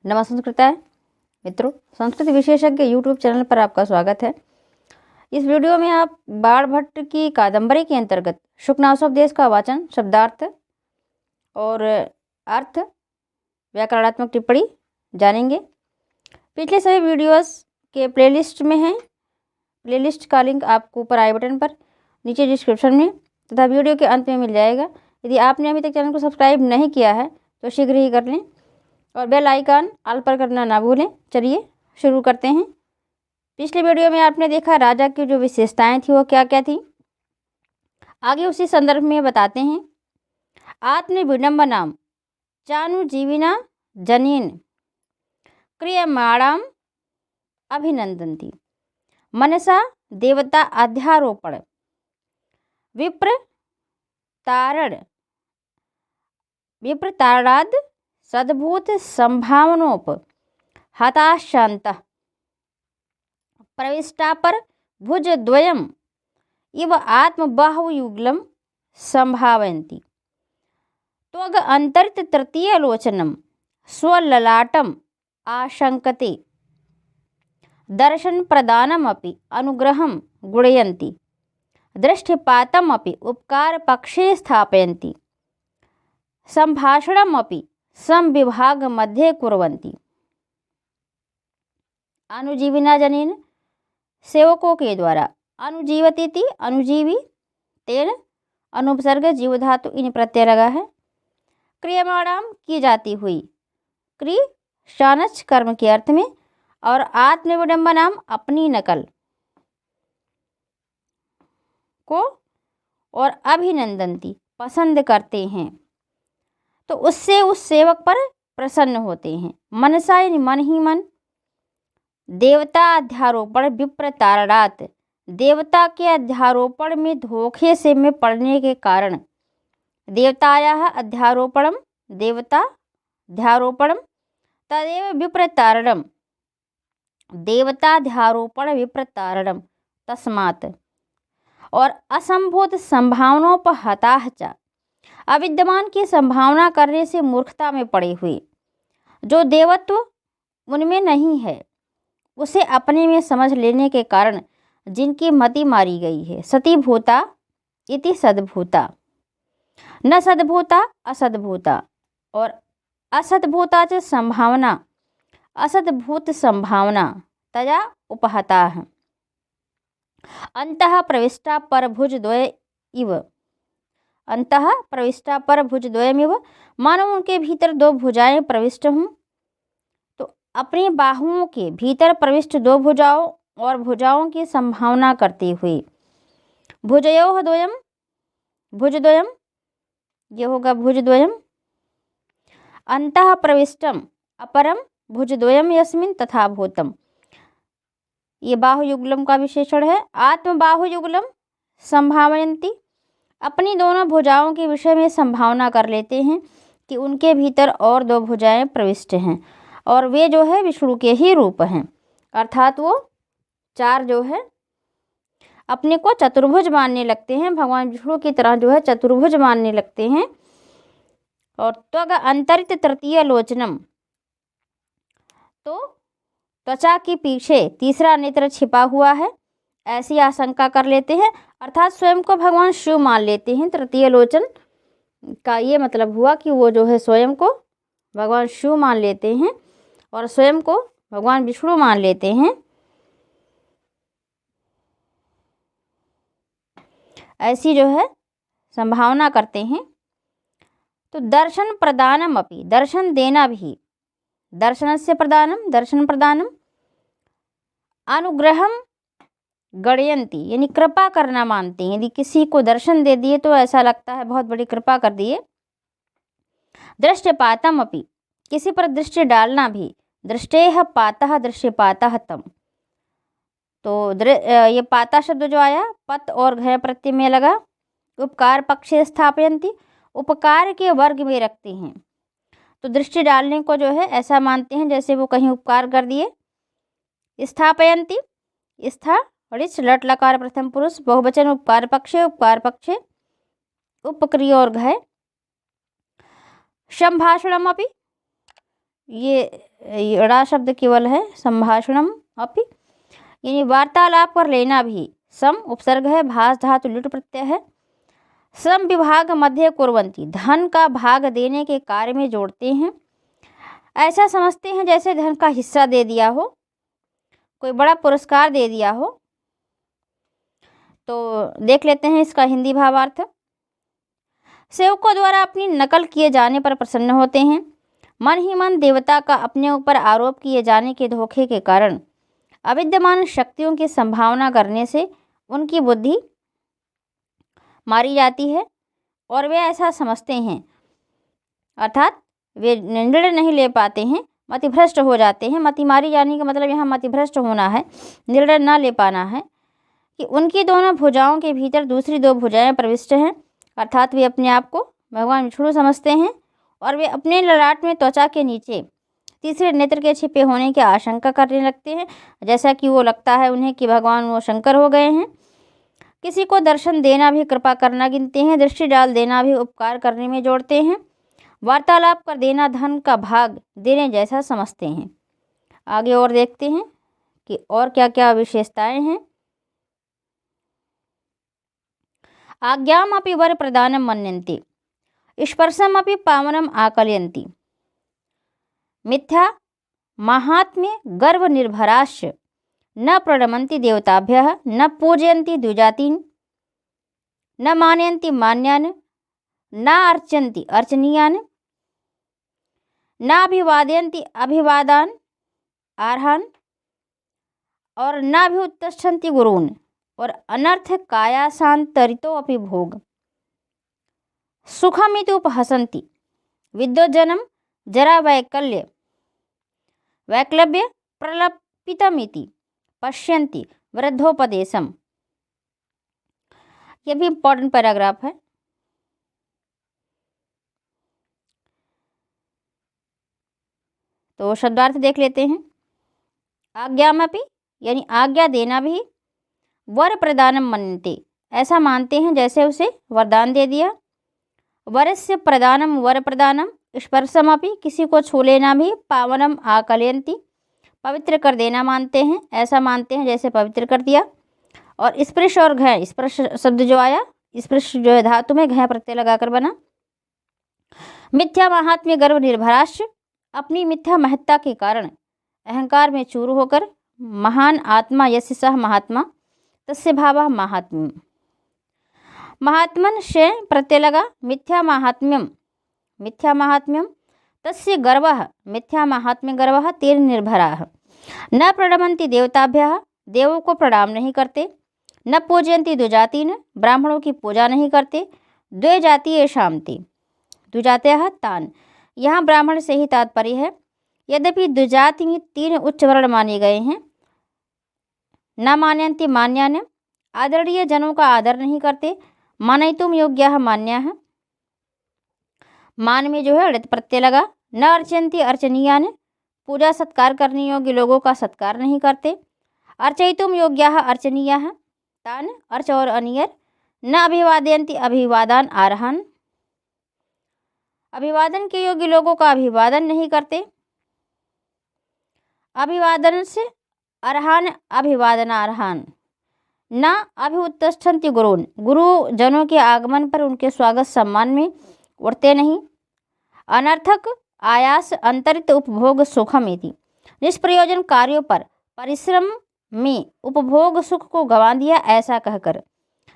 नमस्कृताय मित्रों, संस्कृत विशेषज्ञ YouTube channel पर आपका स्वागत है। इस वीडियो में आप बाणभट्ट की कादंबरी के अंतर्गत शुकनासोपदेश का वाचन, शब्दार्थ और अर्थ, व्याकरणात्मक टिप्पणी जानेंगे। पिछले सभी वीडियोस के प्लेलिस्ट में हैं। प्लेलिस्ट का लिंक आपको ऊपर आई बटन पर, नीचे डिस्क्रिप्शन में तथा वीडियो के अंत में मिल जाएगा। यदि आपने अभी तक चैनल को सब्सक्राइब नहीं किया है तो शीघ्र ही कर लें और बेल आइकन ऑल पर करना ना भूलें। चलिए शुरू करते हैं। पिछले वीडियो में आपने देखा राजा की जो विशेषताएं थी वो क्या क्या थी। आगे उसी संदर्भ में बताते हैं। आत्मविडम्बनाम चानुजीविना जनीन क्रियमाणाम अभिनंदन्ति मनसा देवता अध्यारोपण विप्रताराद सद्भूत संभावनोप हताशांत प्रविष्टा पर भुजद्वयम् इव आत्मबाहुयुगलं संभावयन्ति त्वग अंतरित तृतीयलोचनं स्वललाटम् आशंकते दर्शन प्रदानमपि अनुग्रहं गुणयन्ति दृष्टिपातमपि उपकार पक्षे स्थापयन्ति संभाषणमपि समविभाग मध्ये कुर्वन्ति। अनुजीविना जनेन सेवकों के द्वारा, अनुजीवती अनुजीवी, तेन अनुपसर्ग जीव धातु इन प्रत्यय लगा है। क्रियमाणाम की जाती हुई, क्रि शानच कर्म के अर्थ में, और आत्मविडम्बनाम अपनी नकल को, और अभिनंदन्ति पसंद करते हैं तो उससे उस सेवक पर प्रसन्न होते हैं। मनसा यानी मन ही मन, देवता अध्यारोपण विप्रतारणात् देवता के अध्यारोपण में धोखे से में पड़ने के कारण, देवतायाः अध्यारोपणम देवता अध्यारोपणम तदेव विप्रतारणम देवताध्यारोपण विप्रतारणम तस्मात्, और असंभूत संभावनोपहताः च अविद्यमान की संभावना करने से मूर्खता में पड़े हुए, जो देवत्व उनमें नहीं है उसे अपने में समझ लेने के कारण जिनकी मति मारी गई है। सतीभूता इति सद्भूता, न सद्भूता असद्भूता, और असद्भूता च संभावना असद्भूत संभावना तया उपहता है। अंतः प्रविष्टा पर भुजद्वय इव, अंतः प्रविष्टा पर भुजद्वयमिव, मानो उनके भीतर दो भुजाएं प्रविष्ट हों। तो अपनी बाहुओं के भीतर प्रविष्ट दो भुजाओं और भुजाओं की संभावना करते हुए, भुजयोः द्वयम् भुजद्वयम्, ये होगा भुजद्वयम्, अंतः प्रविष्टम अपरम भुजद्वयम् यस्मिन् तथा भूतम, ये बाहुयुगलम का विशेषण है। आत्म बाहुयुगलम संभावयन्ति, अपनी दोनों भुजाओं के विषय में संभावना कर लेते हैं कि उनके भीतर और दो भुजाएं प्रविष्ट हैं और वे जो है विष्णु के ही रूप हैं, अर्थात वो चार जो है अपने को चतुर्भुज मानने लगते हैं, भगवान विष्णु की तरह जो है चतुर्भुज मानने लगते हैं। और त्वग अंतरित तृतीय लोचनम, तो त्वचा के पीछे तीसरा नेत्र छिपा हुआ है ऐसी आशंका कर लेते हैं, अर्थात स्वयं को भगवान शिव मान लेते हैं। तृतीय लोचन का ये मतलब हुआ कि वो जो है स्वयं को भगवान शिव मान लेते हैं और स्वयं को भगवान विष्णु मान लेते हैं, ऐसी जो है संभावना करते हैं। तो दर्शन प्रदानम अपि, दर्शन देना भी, दर्शनस्य प्रदानम दर्शन प्रदानम, अनुग्रहम गणयन्ति यानी कृपा करना मानते हैं। यदि किसी को दर्शन दे दिए तो ऐसा लगता है बहुत बड़ी कृपा कर दिए। दृष्टिपातम अपि, किसी पर दृष्टि डालना भी, दृष्टेह पातः दृष्टिपातः तम, तो ये पाता शब्द जो आया पत और घय प्रत्यय में लगा। उपकार पक्षे स्थापयन्ति, उपकार के वर्ग में रखते हैं, तो दृष्टि डालने को जो है ऐसा मानते हैं जैसे वो कहीं उपकार कर दिए। स्थापयन्ति, स्था ऋच लट लकार प्रथम पुरुष बहुवचन उपकार पक्षे उपक्रिया और घय। संभाषणम अपि, ये ड़ा शब्द केवल है संभाषणम अपि, यानी वार्तालाप कर लेना भी। सम उपसर्ग है, भास धातु लुट प्रत्यय है। सम विभाग मध्य कुर्वन्ति, धन का भाग देने के कार्य में जोड़ते हैं। ऐसा समझते हैं जैसे धन का हिस्सा दे दिया हो, कोई बड़ा पुरस्कार दे दिया हो। तो देख लेते हैं इसका हिंदी भावार्थ। सेवकों द्वारा अपनी नकल किए जाने पर प्रसन्न होते हैं। मन ही मन देवता का अपने ऊपर आरोप किए जाने के धोखे के कारण अविद्यमान शक्तियों की संभावना करने से उनकी बुद्धि मारी जाती है और वे ऐसा समझते हैं, अर्थात वे निर्णय नहीं ले पाते हैं, मतिभ्रष्ट हो जाते हैं। मति मारी जाने का मतलब यहाँ मतिभ्रष्ट होना है, निर्णय ना ले पाना है कि उनकी दोनों भुजाओं के भीतर दूसरी दो भुजाएं प्रविष्ट हैं, अर्थात वे अपने आप को भगवान विष्णु समझते हैं और वे अपने ललाट में त्वचा के नीचे तीसरे नेत्र के छिपे होने की आशंका करने लगते हैं, जैसा कि वो लगता है उन्हें कि भगवान वो शंकर हो गए हैं। किसी को दर्शन देना भी कृपा करना गिनते हैं, दृष्टि डाल देना भी उपकार करने में जोड़ते हैं, वार्तालाप कर देना धन का भाग देने जैसा समझते हैं। आगे और देखते हैं कि और क्या क्या विशेषताएं हैं। आज्ञामपि वर प्रदानम मन्यन्ते, स्पर्शमपि पावनम आकलयन्ति, मिथ्या महात्म्य गर्व निर्भराश्च न प्रणमन्ति देवताभ्यः, न पूजयन्ति द्विजातीन्, न मानयन्ति मान्यान्, न अर्चन्ति अर्चनीयान्, न अभिवादयन्ति अभिवादान् आर्हान्, और न अभिउत्तिष्ठन्ति गुरून्, और अनर्थ कायासान्तरितो अपि भोग सुखमिति उपहसन्ति, विद्योज्जनम जरा वैक्लव्य प्रलपितमिति पश्यन्ति वृद्धोपदेशम। यह भी इम्पोर्टेंट पैराग्राफ है। तो शब्दार्थ देख लेते हैं। आज्ञामपि यानी आज्ञा देना भी, वर प्रदानम मन्यन्ते ऐसा मानते हैं जैसे उसे वरदान दे दिया। वरस्य प्रदानम वर प्रदानम, स्पर्शमपि किसी को छू लेना भी, पावनम आकलयन्ति पवित्र कर देना मानते हैं, ऐसा मानते हैं जैसे पवित्र कर दिया। और स्पर्श और घय, स्पर्श शब्द जो आया, स्पर्श जो है धातु में घय प्रत्यय लगाकर बना। मिथ्या महात्म्य गर्व निर्भराश्च, अपनी मिथ्या महत्ता के कारण अहंकार में चूर होकर, महान आत्मा यस्य सह महात्मा तस्य भावः महात्म्यम्, महात्मन से प्रत्यय लगा, मिथ्या महात्म्यम तस्य गर्वः, मिथ्या महात्म्य गर्वः तेन निर्भराः, न प्रणमन्ति देवताभ्यः, देवों को प्रणाम नहीं करते, न पूजयन्ति द्विजातीन्, ब्राह्मणों की पूजा नहीं करते, द्वे जातीय शान्ति, द्विजातयः तान्, यहाँ ब्राह्मण से ही तात्पर्य है। यद्यपि द्विजाति में 3 उच्च वर्ण माने गए हैं। न मानयन्ति मान्यान्, आदरणीय जनों का आदर नहीं करते, मानयितुम योग्यः मान्याः, मान में जो है ऋत प्रत्यय लगा। न अर्चयन्ति अर्चनीयान्, पूजा सत्कार करने योग्य लोगों का सत्कार नहीं करते। अर्चयितुम योग्यः अर्चनीयाः तान्, अर्च और अनियर। न अभिवादयन्ति अभिवादान आर्हान्, अभिवादन के योग्य लोगों का अभिवादन नहीं करते। अभिवादन से अर्हान अभिवादनार्हान। न अभिउत्तिष्ठन्ति गुरून्, गुरुजनों के आगमन पर उनके स्वागत सम्मान में उठते नहीं। अनर्थक आयास अंतरित उपभोग सुखमिति, निष्प्रयोजन कार्यों पर परिश्रम में उपभोग सुख को गंवा दिया ऐसा कहकर।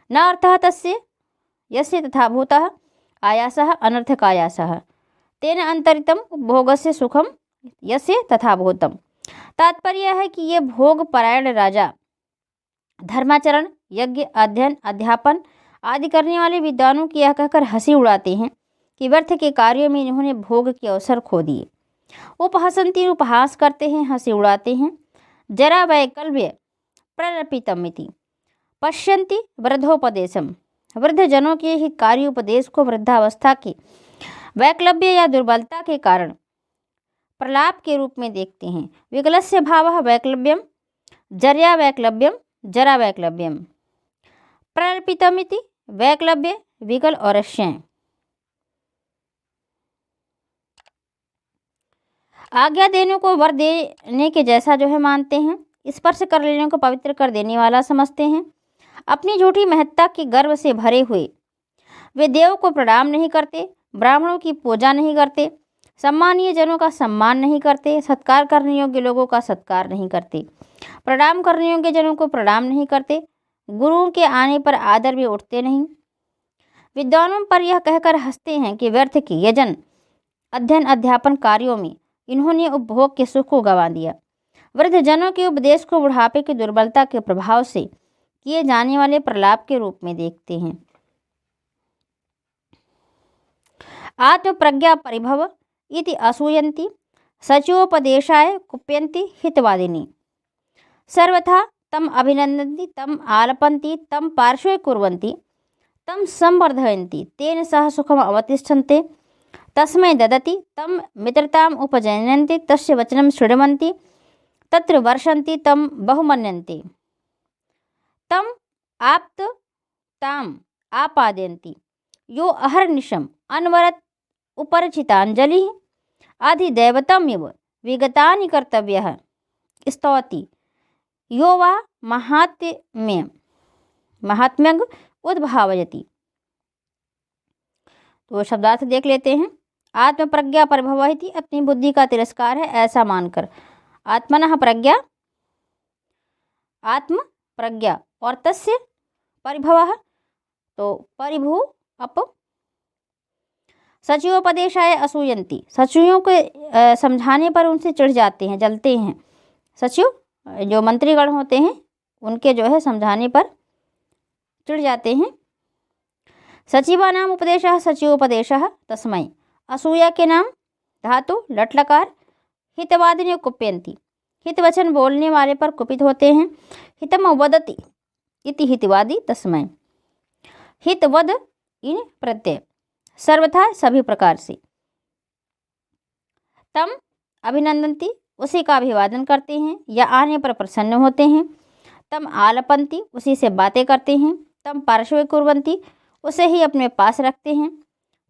न अर्थः तस्य यस्य तथा भूतः आयासः अनर्थक आयासः, तेन अंतरितम उपभोगस्य सुखम यस्य तथा भूतम। तात्पर्य है कि ये भोग परायण राजा धर्माचरण, यज्ञ, अध्ययन, अध्यापन आदि करने वाले विद्वानों की यह कहकर हंसी उड़ाते हैं कि व्यर्थ के कार्यों में इन्होंने भोग के अवसर खो दिए। उपहसन्ति, उपहास करते हैं, हंसी उड़ाते हैं। जरा वैकल्प्य प्रलपितमिति पश्यन्ति वृद्धोपदेशम, वृद्ध जनों के ही कार्य उपदेश को वृद्धावस्था की वैकल्प्य या दुर्बलता के कारण प्रलाप के रूप में देखते हैं। विकलस्य भावः वैकल्प्यम, जर्या वैकल्प्यम, जरा वैकल्प्यम। प्रलपितमिति वैकल्प्य, विकल और अश्य। आज्ञा देने को वर देने के जैसा जो है मानते हैं, स्पर्श कर लेने को पवित्र कर देने वाला समझते हैं। अपनी झूठी महत्ता के गर्व से भरे हुए वे देव को प्रणाम नहीं करते, ब्राह्मणों की पूजा नहीं करते, सम्मानीय जनों का सम्मान नहीं करते, सत्कार करने योग्य लोगों का सत्कार नहीं करते, प्रणाम करने योग्य जनों को प्रणाम नहीं करते, गुरुओं के आने पर आदर में उठते नहीं। विद्वानों पर यह कहकर हंसते हैं कि व्यर्थ के यजन, अध्ययन, अध्यापन कार्यों में इन्होंने उपभोग के सुख को गंवा दिया। वृद्ध जनों के उपदेश को बुढ़ापे की दुर्बलता के प्रभाव से किए जाने वाले प्रलाप के रूप में देखते हैं। आत्म प्रज्ञा परिभव इति असूयन्ति सचोपदेशाय कुप्यन्ति हितवादिनी सर्वथा तम अभिनंदन्ति तम आलपन्ति तम पार्श्वे कुर्वन्ति तम संवर्धयन्ति तेन सह सुखम अवतिष्ठन्ते तस्मै ददति तम मित्रताम उपजनन्ति तस्य वचनं शृण्वन्ति तत्र वर्षन्ति तम बहुमन्यन्ते तम आप्त ताम आपादयन्ति यो अहर्निशम अनवरत उपरचितांजलि अधिदैवतमेव विगतानि कर्तव्यः स्तौति यो वा महात्म्यं उद्भावयति। तो शब्दार्थ देख लेते हैं। आत्म प्रज्ञा परिभवति, अपनी बुद्धि का तिरस्कार है ऐसा मानकर। आत्मनः प्रज्ञा, आत्म प्रज्ञा और तस्य परिभवः, तो परिभू अप सचिवोपदेशाय असूयन्ति, सचिवों के समझाने पर उनसे चिढ़ जाते हैं, जलते हैं। सचिव जो मंत्रीगण होते हैं उनके जो है समझाने पर चिढ़ जाते हैं। सचिवानाम उपदेशः सचिवोपदेशः तस्मै, असूया के नाम धातु लट्लकार, हितवादिनी कुप्यन्ति, हित वचन बोलने वाले पर कुपित होते हैं। हितम वदति इति हितवादी तस्मै, हितवद इन प्रत्यय, सर्वथा सभी प्रकार से। तम अभिनंदन्ति, उसी का अभिवादन करते हैं या आने पर प्रसन्न होते हैं। तम आलपन्ति, उसी से बातें करते हैं। तम पार्श्वे कुर्वन्ति, उसे ही अपने पास रखते हैं।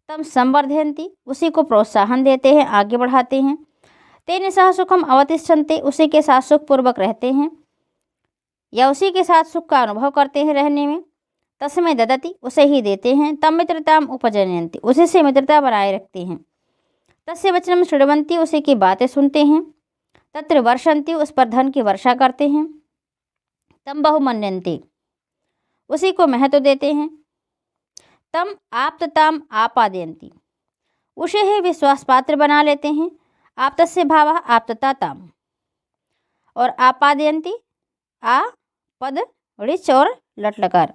तम संवर्धयन्ति, उसी को प्रोत्साहन देते हैं, आगे बढ़ाते हैं। तेन सह सुखम अवतिष्ठन्ते, उसी के साथ सुखपूर्वक रहते हैं या उसी के साथ सुख का अनुभव करते हैं रहने में। तस्मै ददति, उसे ही देते हैं। तम मित्रताम उपजनयन्ति, उसी से मित्रता बनाए रखते हैं। तस्य वचनम शृण्वन्ति, उसी की बातें सुनते हैं। तत्र वर्षन्ति, उस पर धन की वर्षा करते हैं। तम बहुमन्यन्ते, उसी को महत्व देते हैं। तम आप्तताम आपादयन्ति, उसे ही विश्वास पात्र बना लेते हैं। आप्तस्य भावः आप्तता ताम, और आपादयन्ति आ पद ऋच और लट्लकार,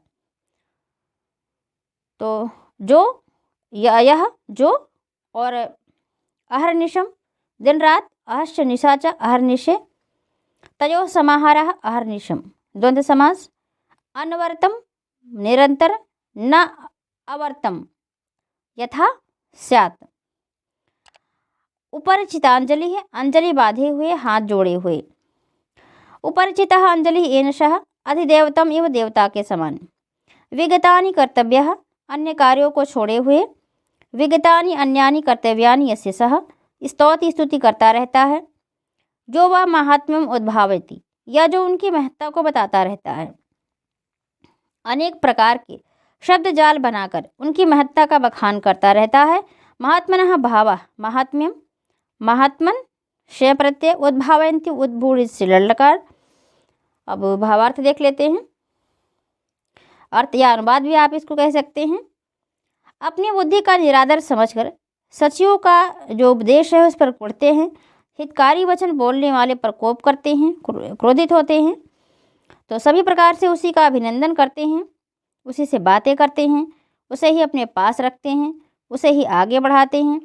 तो जो यह जो और अहर्निशम दिन रात, अहश्च निशाच अहर्निशे, तयोः समाहारः अहर्निशम द्वंद्व समास। अनवर्तम निरंतर, न अवर्तम यथा स्यात्। उपरिचितांजलि है, अंजलि बांधे हुए, हाथ जोड़े हुए। उपरिचितः अंजलि एनशः अधिदेवतम एवं देवता के समान। विगतानि कर्तव्यः, अन्य कार्यों को छोड़े हुए। विगतानि अन्यानि कर्तव्यानि यस्य सः, स्तौति स्तुति करता रहता है। जो वह महात्म्यम उद्भावयति, या जो उनकी महत्ता को बताता रहता है। अनेक प्रकार के शब्द जाल बनाकर उनकी महत्ता का बखान करता रहता है। महात्मनः भावः महात्म्यम, महात्मन शय प्रत्यय, उद्भावयन्ति उद्भूरि से ललकार। अब भावार्थ देख लेते हैं। अर्थ या अनुवाद भी आप इसको कह सकते हैं। अपनी बुद्धि का निरादर समझकर सचिवों का जो उपदेश है उस पर कुढ़ते हैं। हितकारी वचन बोलने वाले पर कोप करते हैं, क्रोधित होते हैं। तो सभी प्रकार से उसी का अभिनंदन करते हैं, उसी से बातें करते हैं, उसे ही अपने पास रखते हैं, उसे ही आगे बढ़ाते हैं,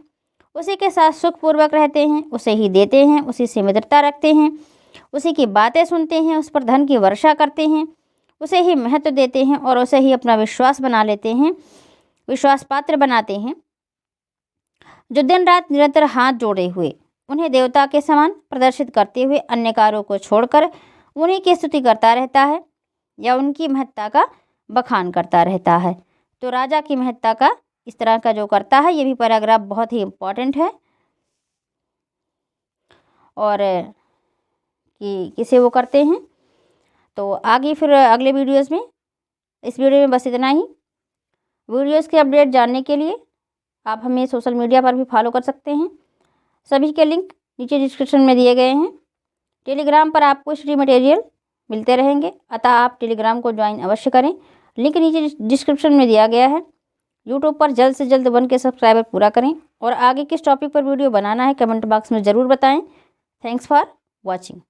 उसी के साथ सुखपूर्वक रहते हैं, उसे ही देते हैं, उसी से मित्रता रखते हैं, उसी की बातें सुनते हैं, उस पर धन की वर्षा करते हैं, उसे ही महत्व देते हैं और उसे ही अपना विश्वास बना लेते हैं, विश्वास पात्र बनाते हैं। जो दिन रात निरंतर हाथ जोड़े हुए उन्हें देवता के समान प्रदर्शित करते हुए अन्य कार्यों को छोड़कर उन्हीं की स्तुति करता रहता है या उनकी महत्ता का बखान करता रहता है। तो राजा की महत्ता का इस तरह का जो करता है, ये भी पैराग्राफ बहुत ही इम्पोर्टेंट है। और कि किसे वो करते हैं। तो आगे फिर अगले वीडियोज़ में, इस वीडियो में बस इतना ही। वीडियोज़ के अपडेट जानने के लिए आप हमें सोशल मीडिया पर भी फॉलो कर सकते हैं। सभी के लिंक नीचे डिस्क्रिप्शन में दिए गए हैं। टेलीग्राम पर आपको स्टडी मटेरियल मिलते रहेंगे, अतः आप टेलीग्राम को ज्वाइन अवश्य करें। लिंक नीचे डिस्क्रिप्शन में दिया गया है। यूट्यूब पर जल्द से जल्द 1K सब्सक्राइबर पूरा करें और आगे किस टॉपिक पर वीडियो बनाना है कमेंट बॉक्स में ज़रूर बताएं। Thanks for watching.